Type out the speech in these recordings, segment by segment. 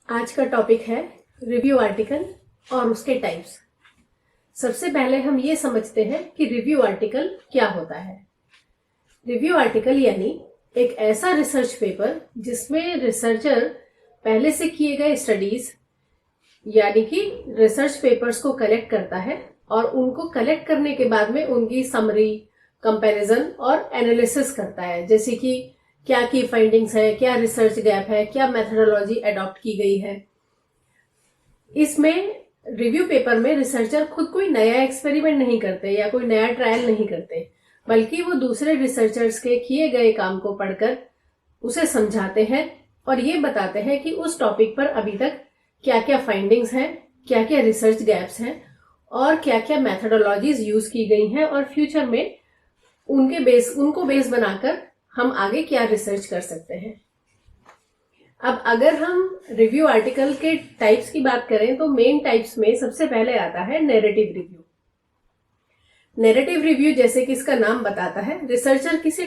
आज का टॉपिक है रिव्यू आर्टिकल और उसके टाइप्स। सबसे पहले हम ये समझते हैं कि रिव्यू आर्टिकल क्या होता है। रिव्यू आर्टिकल यानी एक ऐसा रिसर्च पेपर जिसमें रिसर्चर पहले से किए गए स्टडीज यानी कि रिसर्च पेपर्स को कलेक्ट करता है और उनको कलेक्ट करने के बाद में उनकी समरी, कंपैरिजन और एनालिसिस करता है। जैसे कि क्या की फाइंडिंग्स है, क्या रिसर्च गैप है, क्या मेथोडोलॉजी अडॉप्ट की गई है। इसमें रिव्यू पेपर में रिसर्चर खुद कोई नया एक्सपेरिमेंट नहीं करते या कोई नया ट्रायल नहीं करते, बल्कि वो दूसरे रिसर्चर्स के किए गए काम को पढ़कर उसे समझाते हैं और ये बताते हैं कि उस टॉपिक पर अभी तक क्या क्या फाइंडिंग्स हैं, क्या क्या रिसर्च गैप्स हैं और क्या क्या मेथोडोलॉजीज यूज की गई हैं और फ्यूचर में उनको बेस बनाकर हम आगे क्या रिसर्च कर सकते हैं। अब अगर हम रिव्यू आर्टिकल के टाइप्स की बात करें तो मेन टाइप्स में सबसे पहले आता है नैरेटिव रिव्यू। नैरेटिव रिव्यू जैसे कि इसका नाम बताता है, रिसर्चर किसी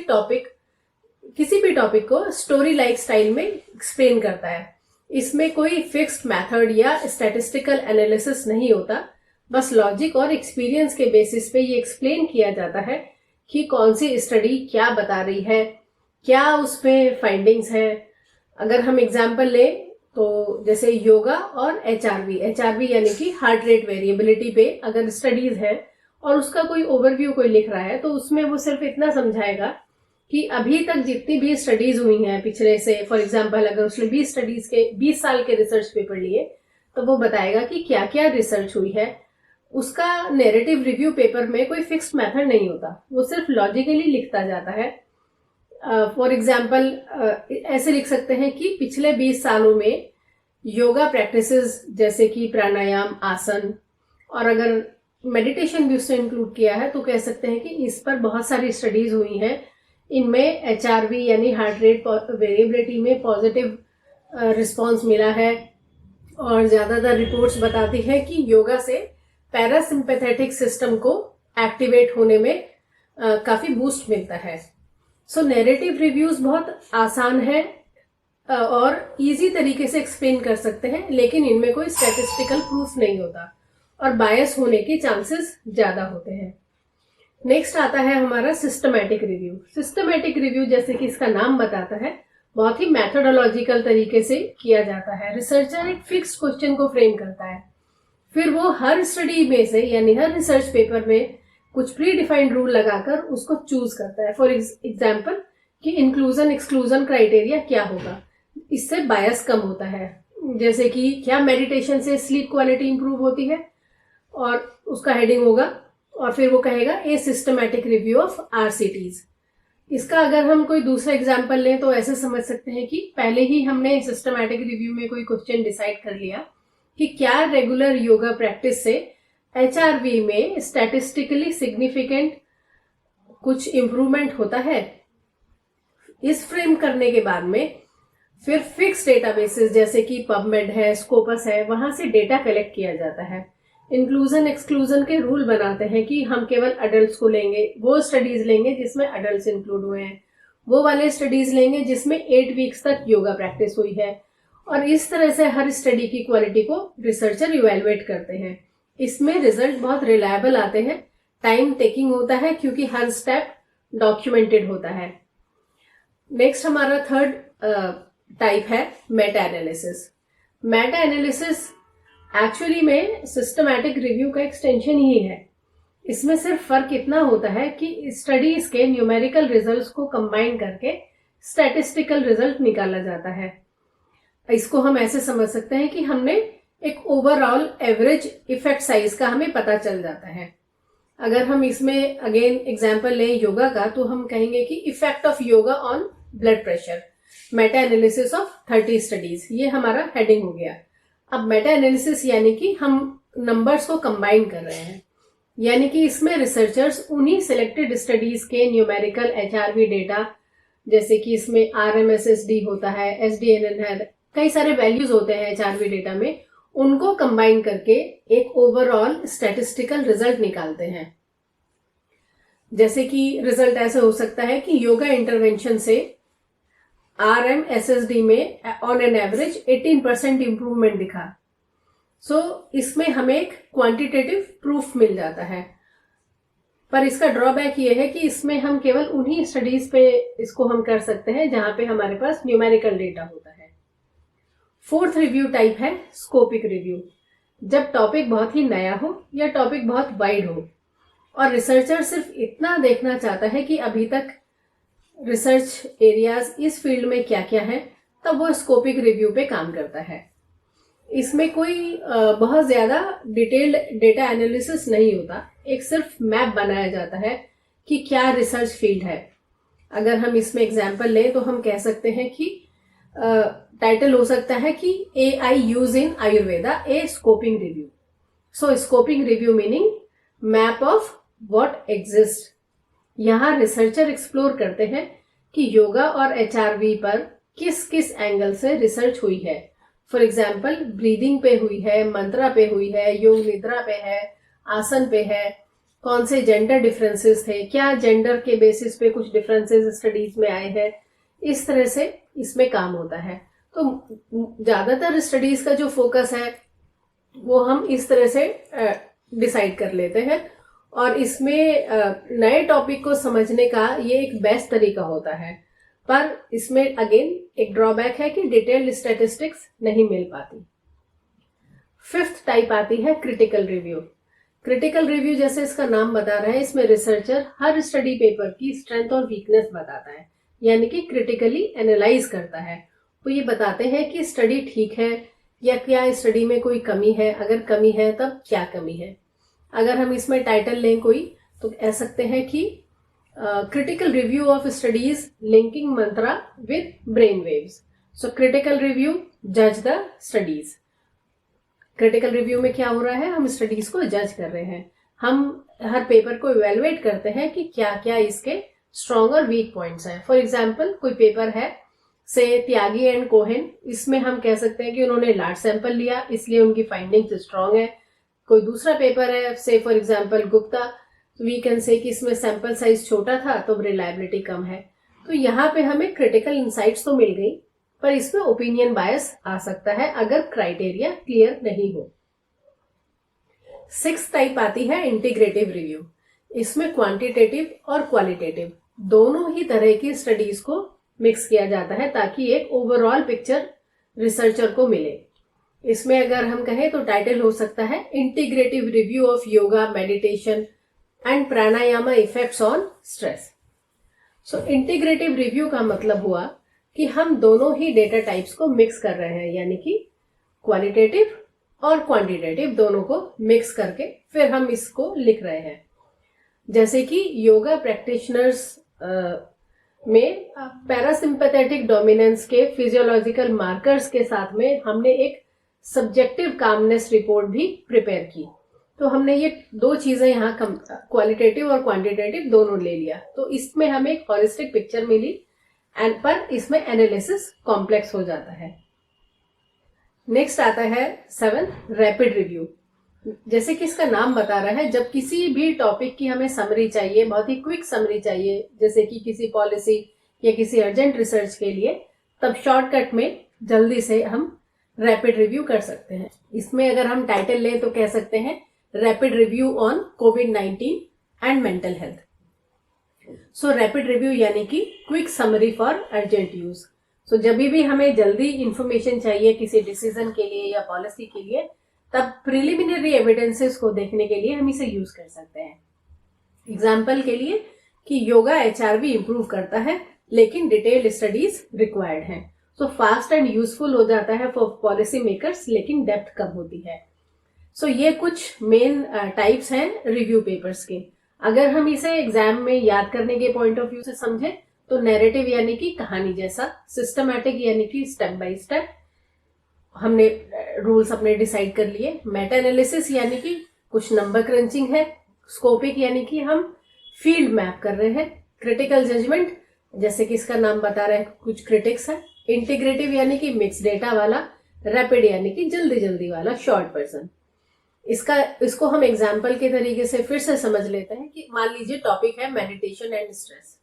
भी टॉपिक को स्टोरी लाइक स्टाइल में एक्सप्लेन करता है। इसमें कोई फिक्स्ड मेथड या स्टैटिस्टिकल एनालिसिस नहीं होता, बस लॉजिक और एक्सपीरियंस के बेसिस पे ये एक्सप्लेन किया जाता है कि कौन सी स्टडी क्या बता रही है, क्या उसमें फाइंडिंग्स है। अगर हम एग्जाम्पल लें तो जैसे योगा और एचआरवी यानी कि हार्ट रेट वेरिएबिलिटी पे अगर स्टडीज है और उसका कोई ओवरव्यू कोई लिख रहा है तो उसमें वो सिर्फ इतना समझाएगा कि अभी तक जितनी भी स्टडीज हुई हैं पिछले से, फॉर एग्जाम्पल अगर उसने 20 साल के रिसर्च पेपर लिए तो वो बताएगा कि क्या क्या रिसर्च हुई है। उसका नैरेटिव रिव्यू पेपर में कोई फिक्स्ड मेथड नहीं होता, वो सिर्फ लॉजिकली लिखता जाता है। फॉर एग्जाम्पल ऐसे लिख सकते हैं कि पिछले 20 सालों में योगा प्रैक्टिसेस जैसे कि प्राणायाम, आसन और अगर मेडिटेशन भी उससे इंक्लूड किया है तो कह सकते हैं कि इस पर बहुत सारी स्टडीज हुई हैं। इनमें एचआरवी यानी हार्ट रेट वेरिएबिलिटी में पॉजिटिव रिस्पॉन्स मिला है और ज्यादातर रिपोर्ट्स बताती है कि योगा से पैरासिम्पैथेटिक सिस्टम को एक्टिवेट होने में काफी बूस्ट मिलता है। सो नैरेटिव रिव्यूज बहुत आसान है और इजी तरीके से एक्सप्लेन कर सकते हैं, लेकिन इनमें कोई स्टैटिस्टिकल प्रूफ नहीं होता और बायस होने के चांसेस ज्यादा होते हैं। नेक्स्ट आता है हमारा सिस्टमैटिक रिव्यू। सिस्टमैटिक रिव्यू जैसे कि इसका नाम बताता है, बहुत ही मैथोडोलॉजिकल तरीके से किया जाता है। रिसर्चर एक फिक्स्ड क्वेश्चन को फ्रेम करता है, फिर वो हर स्टडी में से यानी हर रिसर्च पेपर में कुछ प्री डिफाइंड रूल लगाकर उसको चूज करता है। फॉर एग्जाम्पल कि इंक्लूजन एक्सक्लूजन क्राइटेरिया क्या होगा, इससे बायस कम होता है। जैसे कि क्या मेडिटेशन से स्लीप क्वालिटी इंप्रूव होती है और उसका हेडिंग होगा और फिर वो कहेगा ए सिस्टमैटिक रिव्यू ऑफ आरसीटीज। इसका अगर हम कोई दूसरा एग्जाम्पल लें तो ऐसे समझ सकते हैं कि पहले ही हमने सिस्टमैटिक रिव्यू में कोई क्वेश्चन डिसाइड कर लिया कि क्या रेगुलर योगा प्रैक्टिस से एचआरवी में स्टैटिस्टिकली सिग्निफिकेंट कुछ इंप्रूवमेंट होता है। इस फ्रेम करने के बाद में फिर फिक्स डेटाबेसेस जैसे कि पबमेड है, स्कोपस है, वहां से डेटा कलेक्ट किया जाता है। इंक्लूजन एक्सक्लूजन के रूल बनाते हैं कि हम केवल अडल्ट्स को लेंगे, वो स्टडीज लेंगे जिसमें अडल्ट्स इंक्लूड हुए हैं, वो वाले स्टडीज लेंगे जिसमें 8 वीक्स तक योगा प्रैक्टिस हुई है। और इस तरह से हर स्टडी की क्वालिटी को रिसर्चर इवेलुएट करते हैं। इसमें रिजल्ट बहुत रिलायबल आते हैं, टाइम टेकिंग होता है क्योंकि हर स्टेप डॉक्यूमेंटेड होता है। नेक्स्ट हमारा थर्ड टाइप है Meta analysis. Meta analysis actually में सिस्टमैटिक रिव्यू का एक्सटेंशन ही है। इसमें सिर्फ फर्क इतना होता है कि स्टडीज के न्यूमेरिकल रिजल्ट्स को कंबाइन करके स्टैटिस्टिकल रिजल्ट निकाला जाता है। इसको हम ऐसे समझ सकते हैं कि हमने एक ओवरऑल एवरेज इफेक्ट साइज का हमें पता चल जाता है। अगर हम इसमें अगेन एग्जांपल लें योगा का तो हम कहेंगे कि effect of yoga on blood pressure, Meta analysis of 30 studies, ये हमारा हेडिंग हो गया। अब मेटा एनालिसिस यानी कि हम नंबर्स को कंबाइन कर रहे हैं, यानी कि इसमें रिसर्चर्स उन्हीं सिलेक्टेड स्टडीज के न्यूमेरिकल एचआरवी डेटा, जैसे कि इसमें आरएमएसएसडी होता है, एसडीएनएन है, कई सारे वैल्यूज होते हैं एचआरवी डेटा में, उनको कंबाइन करके एक ओवरऑल स्टैटिस्टिकल रिजल्ट निकालते हैं। जैसे कि रिजल्ट ऐसे हो सकता है कि योगा इंटरवेंशन से RMSSD में ऑन एन एवरेज 18% इम्प्रूवमेंट दिखा। सो इसमें हमें एक क्वांटिटेटिव प्रूफ मिल जाता है, पर इसका ड्रॉबैक ये है कि इसमें हम केवल उन्हीं स्टडीज पे इसको हम कर सकते हैं जहां पे हमारे पास न्यूमेरिकल डेटा होता है। फोर्थ रिव्यू टाइप है स्कोपिक रिव्यू। जब टॉपिक बहुत ही नया हो या टॉपिक बहुत वाइड हो और रिसर्चर सिर्फ इतना देखना चाहता है कि अभी तक रिसर्च एरियाज इस फील्ड में क्या क्या है, तब वो स्कोपिक रिव्यू पे काम करता है। इसमें कोई बहुत ज्यादा डिटेल्ड डेटा एनालिसिस नहीं होता, एक सिर्फ मैप बनाया जाता है कि क्या रिसर्च फील्ड है। अगर हम इसमें एग्जांपल लें तो हम कह सकते हैं कि टाइटल हो सकता है कि AI use in Ayurveda A scoping review. So scoping review meaning map of what exist. यहाँ रिसर्चर एक्सप्लोर करते हैं कि योगा और HRV पर किस किस एंगल से रिसर्च हुई है। फॉर एग्जाम्पल ब्रीदिंग पे हुई है, मंत्रा पे हुई है, योग निद्रा पे है, आसन पे है, कौन से जेंडर डिफरेंसेस थे, क्या जेंडर के बेसिस पे कुछ डिफरेंसेस स्टडीज में आए हैं। इस तरह से इसमें काम होता है। तो ज्यादातर स्टडीज का जो फोकस है वो हम इस तरह से डिसाइड कर लेते हैं, और इसमें नए टॉपिक को समझने का ये एक बेस्ट तरीका होता है। पर इसमें अगेन एक ड्रॉबैक है कि डिटेल्ड स्टैटिस्टिक्स नहीं मिल पाती। फिफ्थ टाइप आती है क्रिटिकल रिव्यू। क्रिटिकल रिव्यू जैसे इसका नाम बता रहा है, इसमें रिसर्चर हर स्टडी पेपर की स्ट्रेंथ और वीकनेस बताता है, यानी कि क्रिटिकली एनालाइज करता है। वो ये बताते हैं कि स्टडी ठीक है या क्या स्टडी में कोई कमी है, अगर कमी है तब क्या कमी है। अगर हम इसमें टाइटल लें कोई तो कह सकते हैं कि critical review of studies linking Mantra with brain waves. So critical review जज द स्टडीज। क्रिटिकल रिव्यू में क्या हो रहा है, हम स्टडीज को जज कर रहे हैं। हम हर पेपर को इवेलुएट करते हैं कि क्या क्या इसके स्ट्रॉन्ग और वीक पॉइंट्स हैं। फॉर एग्जाम्पल कोई पेपर है से त्यागी एंड कोहेन, इसमें हम कह सकते हैं कि उन्होंने लार्ज सैंपल लिया इसलिए उनकी फाइंडिंग्स स्ट्रॉन्ग है। कोई दूसरा पेपर है say for example Gupta, we can say कि इसमें सैंपल साइज छोटा था तो रिलायबिलिटी कम है। तो यहाँ पे हमें क्रिटिकल इंसाइट्स तो मिल गई, पर इसमें ओपिनियन बायस आ सकता है अगर क्राइटेरिया क्लियर नहीं हो। सिक्स्थ टाइप आती है इंटीग्रेटिव रिव्यू। इसमें क्वांटिटेटिव और क्वालिटेटिव दोनों ही तरह की स्टडीज को मिक्स किया जाता है ताकि एक ओवरऑल पिक्चर रिसर्चर को मिले। इसमें अगर हम कहें तो टाइटल हो सकता है integrative review of yoga, meditation and pranayama effects on stress. So integrative review का मतलब हुआ कि हम दोनों ही डेटा टाइप्स को मिक्स कर रहे हैं, यानी कि क्वालिटेटिव और क्वांटिटेटिव दोनों को मिक्स करके फिर हम इसको लिख रहे हैं। जैसे कि योगा प्रैक्टिशनर्स में पैरासिम्पैथेटिक डोमिनेंस के फिजियोलॉजिकल मार्कर्स के साथ में हमने एक सब्जेक्टिव कामनेस रिपोर्ट भी प्रिपेयर की। तो हमने ये दो चीजें यहाँ क्वालिटेटिव और क्वांटिटेटिव दोनों ले लिया, तो इसमें हमें एक हॉलिस्टिक पिक्चर मिली एंड पर इसमें एनालिसिस कॉम्प्लेक्स हो जाता है। नेक्स्ट आता है 7 रैपिड रिव्यू। जैसे कि इसका नाम बता रहा है, जब किसी भी टॉपिक की हमें समरी चाहिए, बहुत ही क्विक समरी चाहिए, जैसे कि किसी पॉलिसी या किसी अर्जेंट रिसर्च के लिए, तब शॉर्टकट में जल्दी से हम रैपिड रिव्यू कर सकते हैं। इसमें अगर हम टाइटल लें तो कह सकते हैं रैपिड रिव्यू ऑन कोविड-19 and mental health. So rapid review यानी कि quick summary for urgent use. सो जब भी हमें जल्दी इंफॉर्मेशन चाहिए किसी डिसीजन के लिए या पॉलिसी के लिए, तब प्रिलिमिनरी एविडेंसेस को देखने के लिए हम इसे यूज कर सकते हैं। एग्जाम्पल के लिए कि योगा HRV इंप्रूव करता है लेकिन डिटेल्ड स्टडीज रिक्वायर्ड हैं। सो फास्ट एंड यूजफुल हो जाता है फॉर पॉलिसी मेकर्स, लेकिन डेप्थ कम होती है। सो ये कुछ मेन टाइप्स हैं रिव्यू पेपर्स के। अगर हम इसे एग्जाम में याद करने के पॉइंट ऑफ व्यू से समझें तो नैरेटिव यानी कि कहानी जैसा, सिस्टमैटिक यानी कि स्टेप बाय स्टेप हमने रूल्स अपने डिसाइड कर लिए, मेटा एनालिसिस यानी कि कुछ नंबर क्रंचिंग है, स्कोपिक यानी कि हम फील्ड मैप कर रहे हैं, क्रिटिकल जजमेंट जैसे कि इसका नाम बता रहा है कुछ क्रिटिक्स है, इंटीग्रेटिव यानी कि मिक्स डेटा वाला, रैपिड यानी कि जल्दी जल्दी वाला शॉर्ट वर्जन। इसको हम एग्जाम्पल के तरीके से फिर से समझ लेते हैं कि मान लीजिए टॉपिक है मेडिटेशन एंड स्ट्रेस।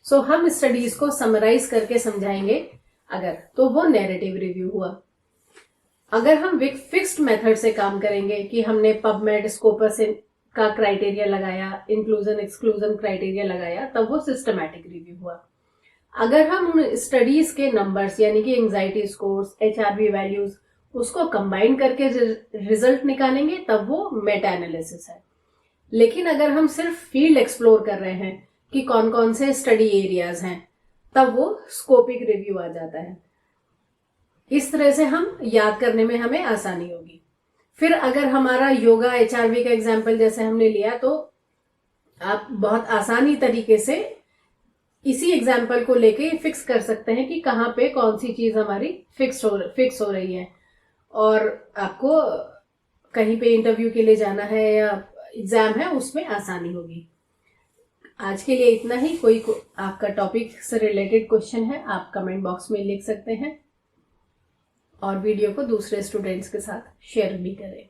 सो हम स्टडीज को समराइज करके समझाएंगे अगर, तो वो नैरेटिव रिव्यू हुआ। अगर हम फिक्स्ड मेथड से काम करेंगे कि हमने पबमेड स्कोपस का क्राइटेरिया लगाया, इंक्लूजन एक्सक्लूजन क्राइटेरिया लगाया, तब वो सिस्टमैटिक रिव्यू हुआ। अगर हम उन स्टडीज के नंबर्स यानी कि एंजाइटी स्कोर्स, HRV वैल्यूज, उसको कंबाइन करके रिजल्ट निकालेंगे, तब वो मेटा एनालिसिस है। लेकिन अगर हम सिर्फ फील्ड एक्सप्लोर कर रहे हैं कि कौन कौन से स्टडी एरियाज हैं, तब वो स्कोपिक रिव्यू आ जाता है। इस तरह से हम याद करने में हमें आसानी होगी। फिर अगर हमारा योगा HRV का एग्जाम्पल जैसे हमने लिया, तो आप बहुत आसानी तरीके से इसी एग्जाम्पल को लेके फिक्स कर सकते हैं कि कहाँ पे कौन सी चीज हमारी फिक्स हो रही है। और आपको कहीं पे इंटरव्यू के लिए जाना है या एग्जाम है, उसमें आसानी होगी। आज के लिए इतना ही। कोई आपका टॉपिक से रिलेटेड क्वेश्चन है, आप कमेंट बॉक्स में लिख सकते हैं और वीडियो को दूसरे स्टूडेंट्स के साथ शेयर भी करें।